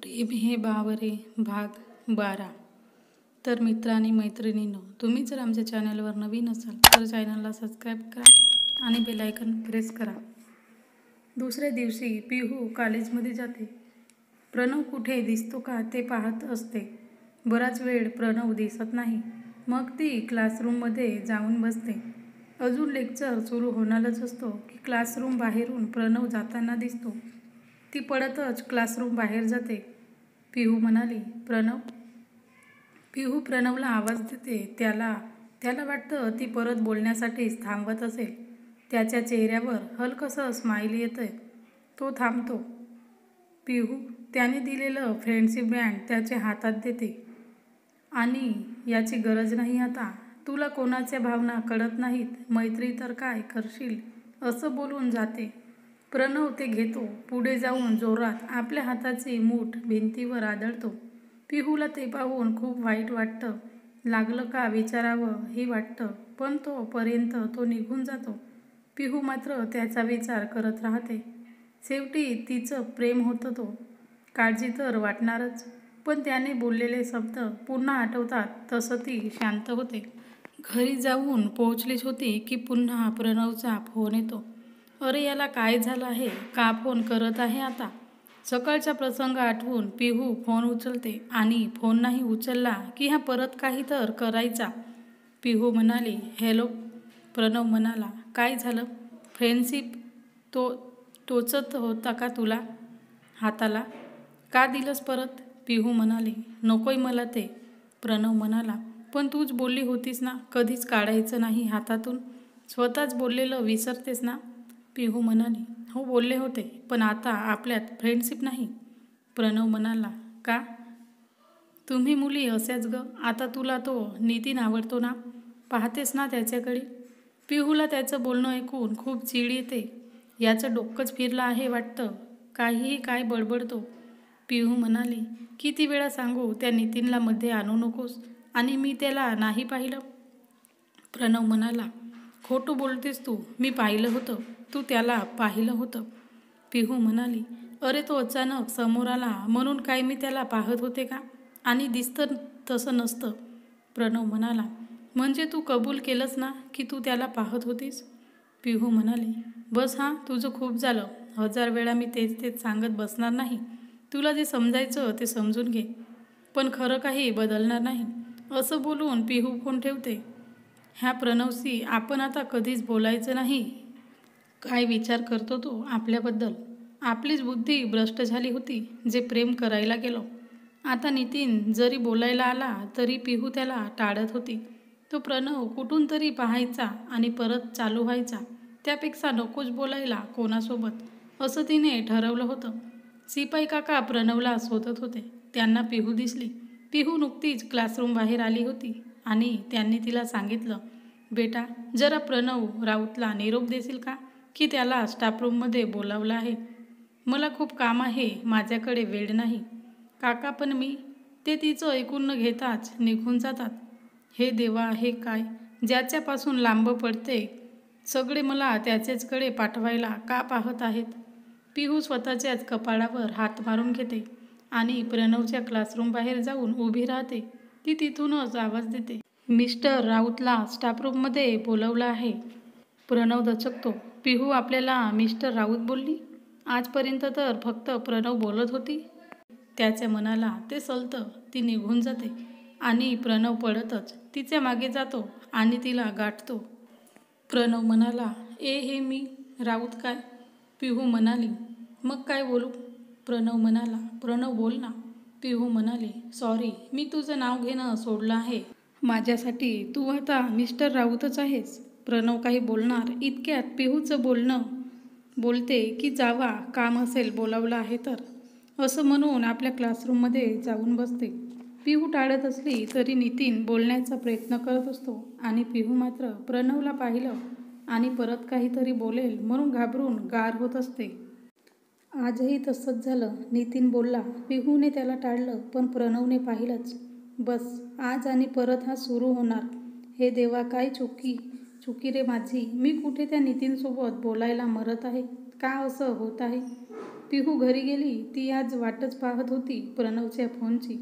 प्रेम हे बावरे भाग 12. तर मित्र आणि मैत्रिणींनो, तुम्ही जर आमच्या चॅनलवर नवीन असाल तर चॅनलला सबस्क्राईब करा आणि बेल आयकॉन प्रेस करा. दुसऱ्या दिवशी पिहू कॉलेजमध्ये जाते. प्रणव कुठे दिसतो का ते पाहत असते. बराच वेळ प्रणव दिसत नाही. मग ती क्लासरूममध्ये जाऊन बसते. अजून लेक्चर सुरू होणारच असतो की क्लासरूम बाहेरून प्रणव जाताना दिसतो. ती पळतच क्लासरूम बाहेर जाते. पिहू म्हणाली, प्रणव. पिहू प्रणवला आवाज देते. त्याला वाटतं ती परत बोलण्यासाठीच थांबत असेल. त्याच्या चेहऱ्यावर हलकसं स्माईल येतंय. तो थांबतो. पिहू त्याने दिलेलं फ्रेंडशिप बँड त्याच्या हातात देते. आणि याची गरज नाही आता. तुला कोणाच्या भावना कळत नाहीत. मैत्री तर काय करशील असं बोलून जाते. प्रणव ते घेतो. पुढे जाऊन जोरात आपल्या हाताची मूठ भिंतीवर आदळतो. पिहूला ते पाहून खूप वाईट वाटतं. लागलं का विचारावं ही वाटतं, पण तोपर्यंत तो निघून जातो. पिहू मात्र त्याचा विचार करत राहते. शेवटी तिचं प्रेम होतं तो. काळजी तर वाटणारच, पण त्याने बोललेले शब्द पुन्हा आठवतात तसं ती शांत होते. घरी जाऊन पोहोचलीच होती की पुन्हा प्रणवचा फोन येतो. अरे याला काय झालं आहे? का फोन करत आहे आता? सकाळचा प्रसंग आठवून पिहू फोन उचलते आणि फोन नाही उचलला की हा परत काही तर करायचा. पिहू म्हणाली, हॅलो. प्रणव म्हणाला, काय झालं? फ्रेंडशिप टोचत होता का तुला हाताला? का दिलंस परत? पिहू म्हणाली, नकोय मला ते. प्रणव म्हणाला, पण तूच बोलली होतीस ना कधीच काढायचं नाही हातातून. स्वतःच बोललेलं विसरतेस ना? पिहू म्हणाली, हो बोलले होते, पण आता आपल्यात फ्रेंडशिप नाही. प्रणव म्हणाला, का? तुम्ही मुली अशाच ग. आता तुला तो नितीन आवडतो ना? पाहतेस ना त्याच्याकडे? पिहूला त्याचं बोलणं ऐकून खूप चीड येते. याचं डोकंच फिरलं आहे वाटतं. काहीही काय बडबडतो. पिहू म्हणाली, किती वेळा सांगू त्या नितीनला मध्ये आणू नकोस, आणि मी त्याला नाही पाहिलं. प्रणव म्हणाला, खोटं बोलतेस तू. मी पाहिलं होतं. तू त्याला पाहिलं होतं. पिहू म्हणाली, अरे तो अचानक समोर आला म्हणून काय मी त्याला पाहत होते का? आणि दिसतं तसं नसतं. प्रणव म्हणाला, म्हणजे तू कबूल केलंस ना की तू त्याला पाहत होतीस? पिहू म्हणाली, बस हां, तुझं खूप झालं. 1000 वेळा मी तेच सांगत बसणार नाही. तुला जे समजायचं ते समजून घे. पण खरं काही बदलणार नाही. असं बोलून पिहू फोन ठेवते. ह्या प्रणवशी आपण आता कधीच बोलायचं नाही. काय विचार करतो तो आपल्याबद्दल? आपलीच बुद्धी भ्रष्ट झाली होती जे प्रेम करायला गेलो. आता नितीन जरी बोलायला आला तरी पिहू त्याला टाळत होती. तो प्रणव कुठून तरी पाहायचा आणि परत चालू व्हायचा. त्यापेक्षा नकोच बोलायला कोणासोबत असं तिने ठरवलं होतं. शिपाई काका प्रणवला शोधत होते. त्यांना पिहू दिसली. पिहू नुकतीच क्लासरूम बाहेर आली होती आणि त्यांनी तिला सांगितलं, बेटा जरा प्रणव राऊतला निरोप देशील का की त्याला स्टाफरूममध्ये बोलावलं आहे. मला खूप काम आहे, माझ्याकडे वेळ नाही. काका पण मी. ते तिचं ऐकून न घेताच निघून जातात. हे देवा, हे काय? ज्याच्यापासून लांब पडते सगळे मला त्याचेचकडे पाठवायला का पाहत आहेत? पिहू स्वतःच्याच कपाळावर हात मारून घेते आणि प्रणवच्या क्लासरूम बाहेर जाऊन उभी राहते. ती तिथूनच आवाज देते, मिस्टर राऊतला स्टाफरूममध्ये बोलवलं आहे. प्रणव दचकतो. पिहू आपल्याला मिस्टर राऊत बोलली? आजपर्यंत तर फक्त प्रणव बोलत होती. त्याच्या मनाला ते सलतं. ती निघून जाते आणि प्रणव पळतच तिच्या मागे जातो आणि तिला गाठतो. प्रणव म्हणाला, हे मी राऊत काय? पिहू म्हणाली, मग काय बोलू? प्रणव म्हणाला, प्रणव बोल ना. पिहू म्हणाली, सॉरी, मी तुझं नाव घेणं सोडलं आहे. माझ्यासाठी तू आता मिस्टर राऊतच आहेस. प्रणव काही बोलणार इतक्यात पिहूचं बोलते की जावा, काम असेल बोलावलं आहे तर. असं म्हणून आपल्या क्लासरूममध्ये जाऊन बसते. पिहू टाळत असली तरी नितीन बोलण्याचा प्रयत्न करत असतो आणि पिहू मात्र प्रणवला पाहिलं आणि परत काहीतरी बोलेल म्हणून घाबरून गार होत असते. आजही तसंच झालं. नितीन बोलला. पिहूने त्याला टाळलं, पण प्रणवने पाहिलंच. बस आज आणि परत हा सुरू होणार. हे देवा, काय चुकी रे माझी. मी कुठे त्या नितीनसोबत बोलायला मरत आहे? का असं होत आहे? पिहू घरी गेली. ती आज वाटच पाहत होती प्रणवच्या फोनची.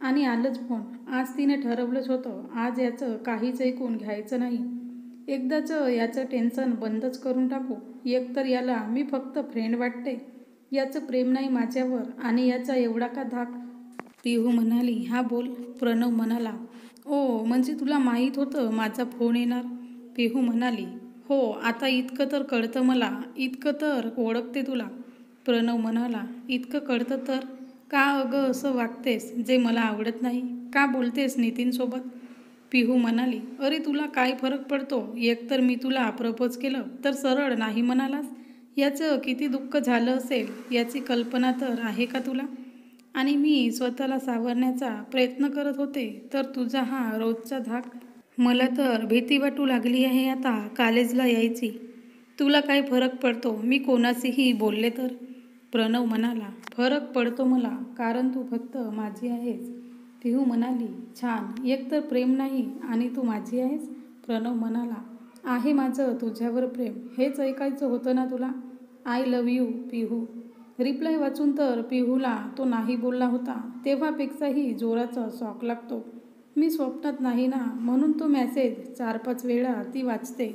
आणि आलंच फोन. आज तिने ठरवलंच होतं, आज याचं काहीच ऐकून घ्यायचं नाही. एकदाच याचं टेन्शन बंदच करून टाकू. एकतर याला मी फक्त फ्रेंड वाटते. याचं प्रेम नाही माझ्यावर आणि याचा एवढा का धाक. पिहू म्हणाली, हा बोल. प्रणव म्हणाला, ओ म्हणजे तुला माहीत होतं माझा फोन येणार. पिहू म्हणाली, हो आता इतकं तर कळतं मला, इतकं तर ओळखते तुला. प्रणव म्हणाला, इतकं कळतं तर का अगं असं वागतेस जे मला आवडत नाही. का बोलतेस नितीनसोबत. पिहू म्हणाली, अरे तुला काय फरक पडतो. एकतर मी तुला प्रपोज केलं तर सरळ नाही म्हणालास. याचं किती दुःख झालं असेल याची कल्पना तर आहे का तुला. आणि मी स्वतःला सावरण्याचा प्रयत्न करत होते तर तुझा हा रोजचा धाक. मला तर भीती वाटू लागली आहे आता कॉलेजला यायची. तुला काय फरक पडतो मी कोणाशीही बोलले तर. प्रणव म्हणाला, फरक पडतो मला, कारण तू फक्त माझी आहेस. पिहू म्हणाली, छान. एकतर प्रेम नाही आणि तू माझी आहेस. प्रणव म्हणाला, आहे माझं तुझ्यावर प्रेम. हेच ऐकायचं होतं ना तुला. I love you Pihu. Reply वाचून तर पिहूला तो नाही बोलला होता तेव्हापेक्षाही जोराचा शॉक लागतो. मी स्वप्नात नाही ना, म्हणून तो मेसेज 4-5 वेळा ती वाचते.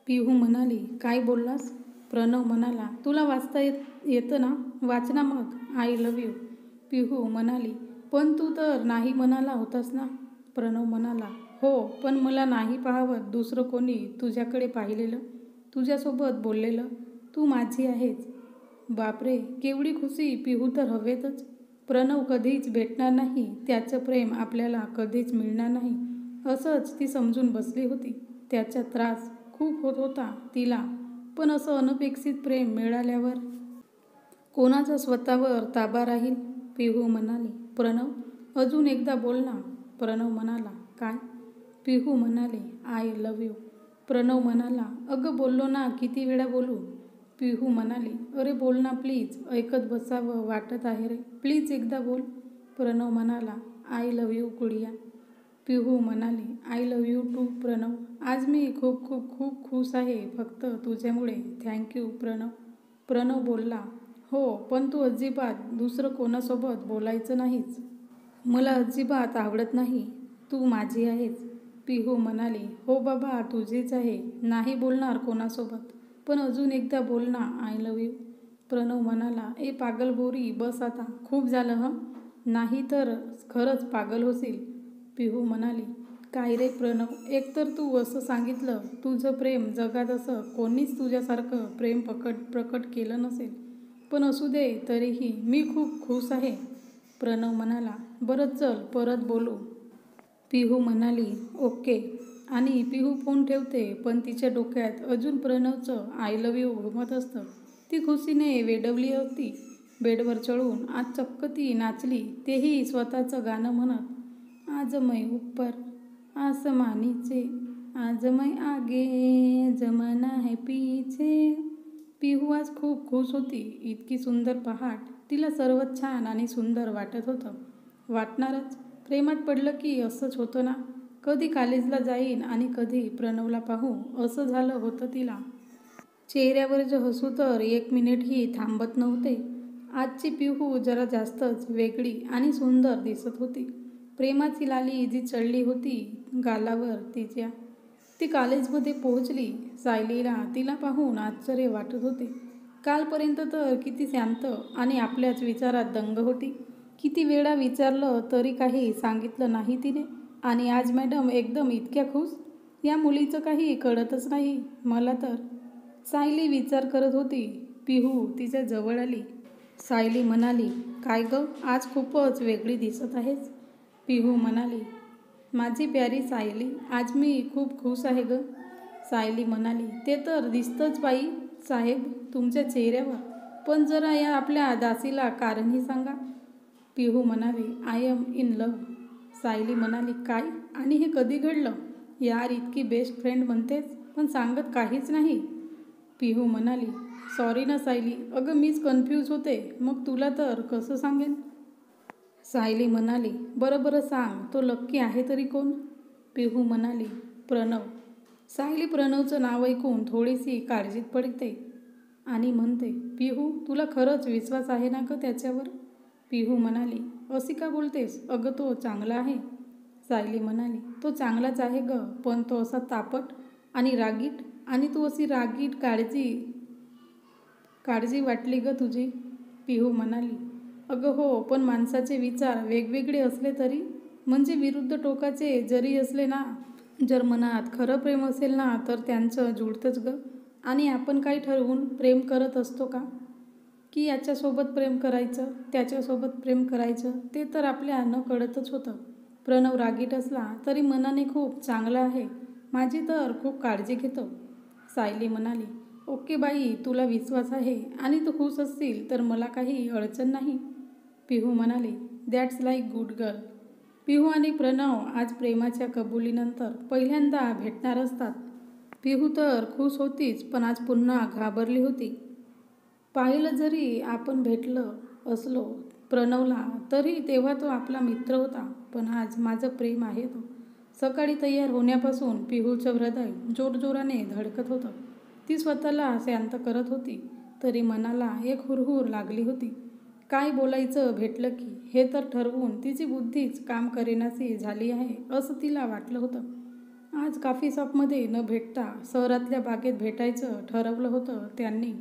पिहू म्हणाली, काय बोललास. प्रणव म्हणाला, तुला वाचता येतं ना, वाच ना मग. I love you. पिहू म्हणाली, पण तू तर नाही म्हणाला होतास ना. प्रणव म्हणाला, हो पण मला नाही पाहावं दुसरं कोणी तुझ्याकडे पाहिलेलं, तुझ्यासोबत बोललेलं. तू माझी आहेच. बापरे, केवढी खुशी. पिहू तर हवेतच. प्रणव कधीच भेटणार नाही, त्याचं प्रेम आपल्याला कधीच मिळणार नाही असंच ती समजून बसली होती. त्याचा त्रास खूप होत होता तिला, पण असं अनपेक्षित प्रेम मिळाल्यावर कोणाचा स्वतःवर ताबा राहील. पिहू म्हणाली, प्रणव अजून एकदा बोल ना. प्रणव म्हणाला, काय. पिहू म्हणाले, आय लव्ह यू. प्रणव म्हणाला, अगं बोललो ना, किती वेळा बोलू. पिहू म्हणाली, अरे बोल ना प्लीज, ऐकत बसावं वाटत आहे रे, प्लीज एकदा बोल. प्रणव म्हणाला, I love you Gudiya. Pihu म्हणाली, I love you too Pranav. आज मी खूप खूप खूप खुश आहे फक्त तुझ्यामुळे. थँक्यू प्रणव. प्रणव बोलला, हो पण तू अजिबात दुसरं कोणासोबत बोलायचं नाहीस. मला अजिबात आवडत नाही. तू माझी आहेस. पिहू म्हणाली, हो बाबा तुझीच आहे, नाही बोलणार कोणासोबत. पण अजून एकदा बोल ना, आय लव्ह यू. प्रणव म्हणाला, ए पागल बोरी, बस आता, खूप झालं हं, नाही तर खरंच पागल होशील. पिहू म्हणाली, काय रे प्रणव, एकतर तू असं सांगितलं तुझं प्रेम जगात असं कोणीच तुझ्यासारखं प्रेम प्रकट केलं नसेल. पण असू दे, तरीही मी खूप खुश आहे. प्रणव म्हणाला, बरं चल परत बोलू. पिहू म्हणाली, ओके. आणि पिहू फोन ठेवते, पण तिच्या डोक्यात अजून प्रणवचं आय लव्ह यू घुमत असतं. ती खुशीने वेडवली होती. बेडवर चढून आज चक्क ती नाचली, तेही स्वतःचं गाणं म्हणत. आज मैं ऊपर आसमां नीचे, आज मैं आगे जमाना है पीछे. पिहू आज खूप खुश होती. इतकी सुंदर पहाट तिला सर्वात छान आणि सुंदर वाटत होतं. वाटणारच, प्रेमात पडलं की असंच होतं ना. कधी कॉलेजला जाईन आणि कधी प्रणवला पाहू असं झालं होतं तिला. चेहऱ्यावरचं हसू तर 1 मिनिटही थांबत नव्हते. आजची पिहू जरा जास्तच वेगळी आणि सुंदर दिसत होती. प्रेमाची लाली जी चढली होती गालावर तिच्या. ती कॉलेजमध्ये पोहोचली. सायलीला तिला पाहून आश्चर्य वाटत होते. कालपर्यंत तर किती शांत आणि आपल्याच विचारात दंग होती. किती वेळा विचारलं तरी काही सांगितलं नाही तिने. आणि आज मॅडम एकदम इतक्या खुश. या मुलीचं काही कळतच नाही मला तर. सायली विचार करत होती. पिहू तिच्या जवळ आली. सायली म्हणाली, काय गं, आज खूपच वेगळी दिसत आहेस. पिहू म्हणाली, माझी प्यारी सायली, आज मी खूप खुश आहे गं. सायली म्हणाली, ते तर दिसतंच बाई साहेब तुमच्या चेहऱ्यावर, पण जरा या आपल्या दासीला कारणही सांगा. पिहू म्हणाली, I am in love. Sayali म्हणाली, काय आणि हे कधी घडलं. यार इतकी बेस्ट फ्रेंड म्हणतेस पण सांगत काहीच नाही. पिहू म्हणाली, सॉरी ना सायली, अगं मीच कन्फ्यूज होते, मग तुला तर कसं सांगेन. सायली म्हणाली, बरं बरं सांग, तो लक्की आहे तरी कोण. पिहू म्हणाली, प्रणव. सायली प्रणवचं नाव ऐकून थोडीशी काळजीत पडते. आणि म्हणते, पिहू तुला खरंच विश्वास आहे ना ग त्याच्यावर? पिहू म्हणाली, अशी का बोलतेस? अगं तो चांगला आहे. सायली म्हणाली, तो चांगलाच आहे ग, पण तो असा तापट आणि रागीट. आणि तू अशी रागीट. काळजी वाटली ग तुझी. पिहू म्हणाली, अगं हो, पण माणसाचे विचार वेगवेगळे असले तरी, म्हणजे विरुद्ध टोकाचे जरी असले ना, जर मनात खरं प्रेम असेल ना, तर त्यांचं जुळतंच ग. आणि आपण काही ठरवून प्रेम करत असतो का? की याच्यासोबत प्रेम करायचं, त्याच्यासोबत प्रेम करायचं, ते तर आपल्या न कळतच होतं. प्रणव रागीट असला तरी मनाने खूप चांगला आहे. माझी तर खूप काळजी घेतो. सायली म्हणाली, ओके बाई, तुला विश्वास आहे आणि तू खुश असशील तर मला काही अडचण नाही. पिहू म्हणाली, दॅट्स लाईक गुड गर्ल. पिहू आणि प्रणव आज प्रेमाच्या कबुलीनंतर पहिल्यांदा भेटणार असतात. पिहू तर खुश होतीच, पण आज पुन्हा घाबरली होती. पाहिलं जरी आपण भेटलं असलो प्रणवला, तरी तेव्हा तो आपला मित्र होता, पण आज माझं प्रेम आहे तो. सकाळी तयार होण्यापासून पिहूचं हृदय जोरजोराने धडकत होतं. ती स्वतःला शांत करत होती, तरी मनाला एक हुरहुर लागली होती. काय बोलायचं भेटलं की, हे तर ठरवून तिची बुद्धीच काम करेनाशी झाली आहे, असं तिला वाटलं होतं. आज कॉफी शॉपमध्ये न भेटता शहरातल्या बागेत भेटायचं ठरवलं होतं त्यांनी.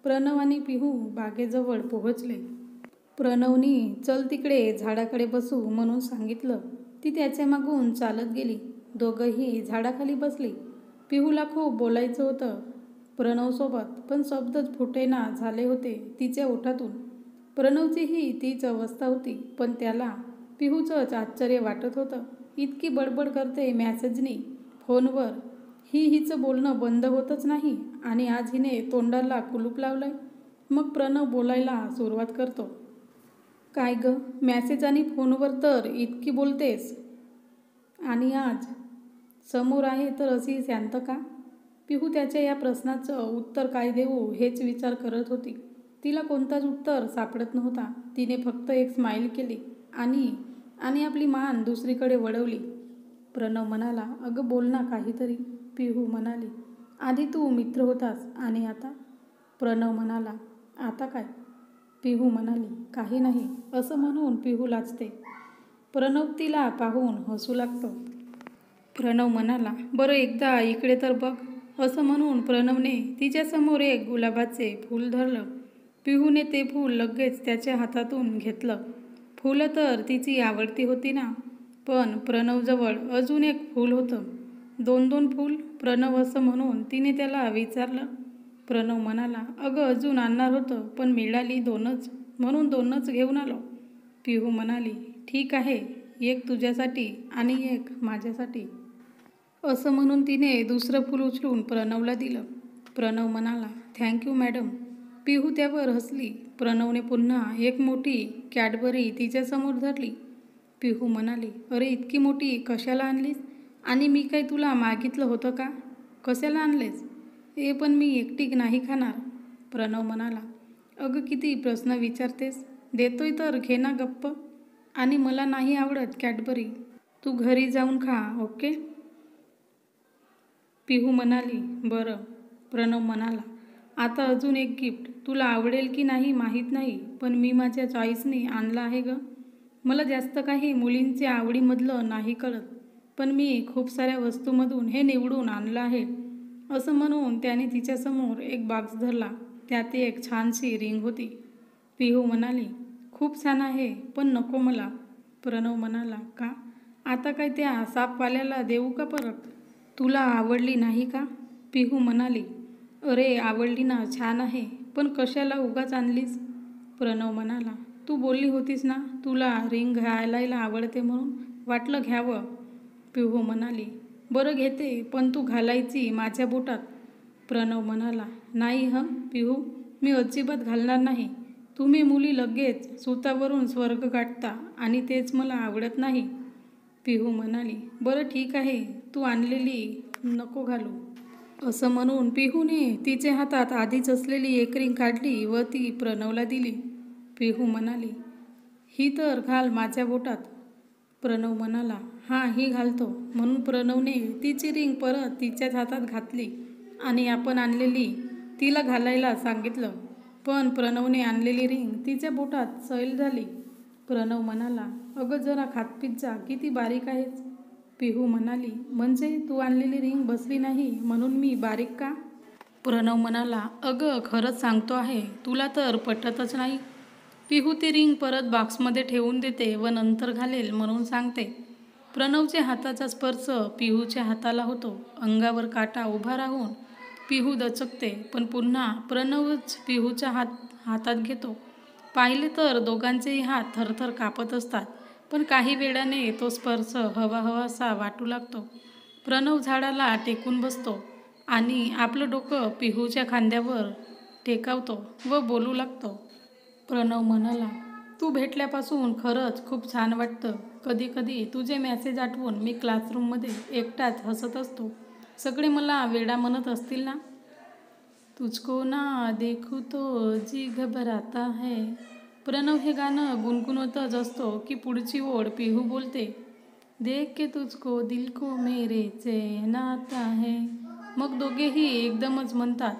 प्रणव आणि पिहू बागेजवळ पोहोचले. प्रणवनी चल तिकडे झाडाकडे बसू म्हणून सांगितलं. ती त्याच्या मागून चालत गेली. दोघंही झाडाखाली बसली. पिहूला खूप बोलायचं होतं प्रणवसोबत, पण शब्दच फुटेना झाले होते तिच्या ओठातून. प्रणवचीही तीच अवस्था होती, पण त्याला पिहूचंच आश्चर्य वाटत होतं. इतकी बडबड करते मॅसेजनी, फोनवर, हिचं बोलणं बंद होतच नाही, आणि आज हिने तोंडाला कुलूप लावलंय. मग प्रणव बोलायला सुरुवात करतो. काय ग, मॅसेज आणि फोनवर तर इतकी बोलतेस, आणि आज समोर आहे तर अशी शांत का? पिहू त्याच्या या प्रश्नाचं उत्तर काय देऊ हेच विचार करत होती. तिला कोणताच उत्तर सापडत नव्हता. तिने फक्त एक स्माईल केली आणि आपली मान दुसरीकडे वळवली. प्रणव म्हणाला, अगं बोल ना काहीतरी. पिहू म्हणाली, आधी तू मित्र होतास आणि आता? प्रणव म्हणाला, आता काय? पिहू म्हणाली, काही नाही. असं म्हणून पिहू लाजते. प्रणव तिला पाहून हसू लागतो. प्रणव म्हणाला, बरं एकदा इकडे तर बघ. असं म्हणून प्रणवने तिच्यासमोर एक गुलाबाचे फूल धरलं. पिहूने ते फूल लगेच त्याच्या हातातून घेतलं. फुलं तर तिची आवडती होती ना, पण प्रणवजवळ अजून एक फूल होतं. 2-2 फूल? प्रणव असं म्हणून तिने त्याला विचारलं. प्रणव म्हणाला, अगं अजून आणणार होतं, पण मिळाली 2च, म्हणून 2च घेऊन आलो. पिहू म्हणाली, ठीक आहे, एक तुझ्यासाठी आणि एक माझ्यासाठी. असं म्हणून तिने दुसरं फूल उचलून प्रणवला दिलं. प्रणव म्हणाला, थँक्यू मॅडम. पिहू त्यावर हसली. प्रणवने पुन्हा एक मोठी कॅडबरी तिच्यासमोर धरली. पिहू म्हणाली, अरे इतकी मोठी कशाला आणलीस? आणि मी काय तुला मागितलं होतं का? कशाला आणलेस? पण मी एकटी नाही खाणार. प्रणव म्हणाला, अगं किती प्रश्न विचारतेस. देतोय तर घे ना गप्प. आणि मला नाही आवडत कॅडबरी. तू घरी जाऊन खा, ओके? पिहू म्हणाली, बरं. प्रणव म्हणाला, आता अजून एक गिफ्ट. तुला आवडेल की नाही माहीत नाही, पण मी माझ्या चॉईसने आणलं आहे ग. मला जास्त काही मुलींच्या आवडीमधलं नाही कळत, पण मी खूप साऱ्या वस्तूमधून हे निवडून आणलं आहे. असं म्हणून त्याने तिच्यासमोर एक बॉक्स धरला. त्यात एक छानशी रिंग होती. पिहू म्हणाली, खूप छान आहे, पण नको मला. प्रणव म्हणाला, का? आता काय त्या सापवाल्याला देऊ का परत? तुला आवडली नाही का? पिहू म्हणाली, अरे आवडली ना, छान आहे, पण कशाला उगाच आणलीस? प्रणव म्हणाला, तू बोलली होतीस ना तुला रिंग घालायला आवडते म्हणून, वाटलं घ्यावं. पिहू म्हणाली, बरं घेते, पण तू घालायची माझ्या बोटात. प्रणव म्हणाला, नाही पिहू, मी अजिबात घालणार नाही. तुम्ही मुली लगेच सुतावरून स्वर्ग गाठता आणि तेच मला आवडत नाही. पिहू म्हणाली, बरं ठीक आहे, तू आणलेली नको घालू. असं म्हणून पिहूने तिच्या हातात आधीच असलेली एक रिंग काढली व ती प्रणवला दिली. पिहू म्हणाली, ही तर घाल माझ्या बोटात. प्रणव म्हणाला, हां ही घालतो. म्हणून प्रणवने तिची रिंग परत तिच्याच हातात घातली आणि आपण आणलेली तिला घालायला सांगितलं, पण प्रणवने आणलेली रिंग तिच्या बोटात सैल झाली. प्रणव म्हणाला, अगं जरा खातपीत जा, किती बारीक आहेस. पिहू म्हणाली, म्हणजे तू आणलेली रिंग बसली नाही म्हणून मी बारीक का? प्रणव म्हणाला, अगं खरंच सांगतो आहे, तुला तर पटतच नाही. पिहू ती रिंग परत बॉक्समध्ये ठेवून देते व नंतर घालेल म्हणून सांगते. प्रणवच्या हाताचा स्पर्श पिहूच्या हाताला होतो. अंगावर काटा उभा राहून पिहू दचकते, पण पुन्हा प्रणवच पिहूच्या हातात घेतो. पाहिले तर दोघांचेही हात थरथर कापत असतात, पण काही वेळाने तो स्पर्श हवा हवासा वाटू लागतो. प्रणव झाडाला टेकून बसतो आणि आपलं डोकं पिहूच्या खांद्यावर टेकावतो व बोलू लागतो. प्रणव म्हणाला, तू भेटल्यापासून खरंच खूप छान वाटतं. कधी कधी तुझे मेसेज आठवून मी क्लासरूममध्ये एकटाच हसत असतो. सगळे मला वेडा म्हणत असतील ना. तुझको ना देखूं तो जी घबराता है. प्रणव हे गाणं गुणगुणतच असतो की पुढची ओळ पिहू बोलते, देख के तुझको दिल को मेरे चैन आता है. मग दोघेही एकदमच म्हणतात,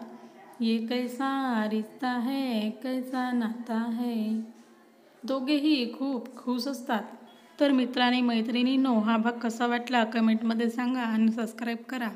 ये कैसा रिश्ता है, कैसा नाता है. दोघेही खूप खुश असतात. तर मित्रांनी मैत्रिणींनो, हा भाग कसा वाटला कमेंटमध्ये सांगा आणि सबस्क्राईब करा.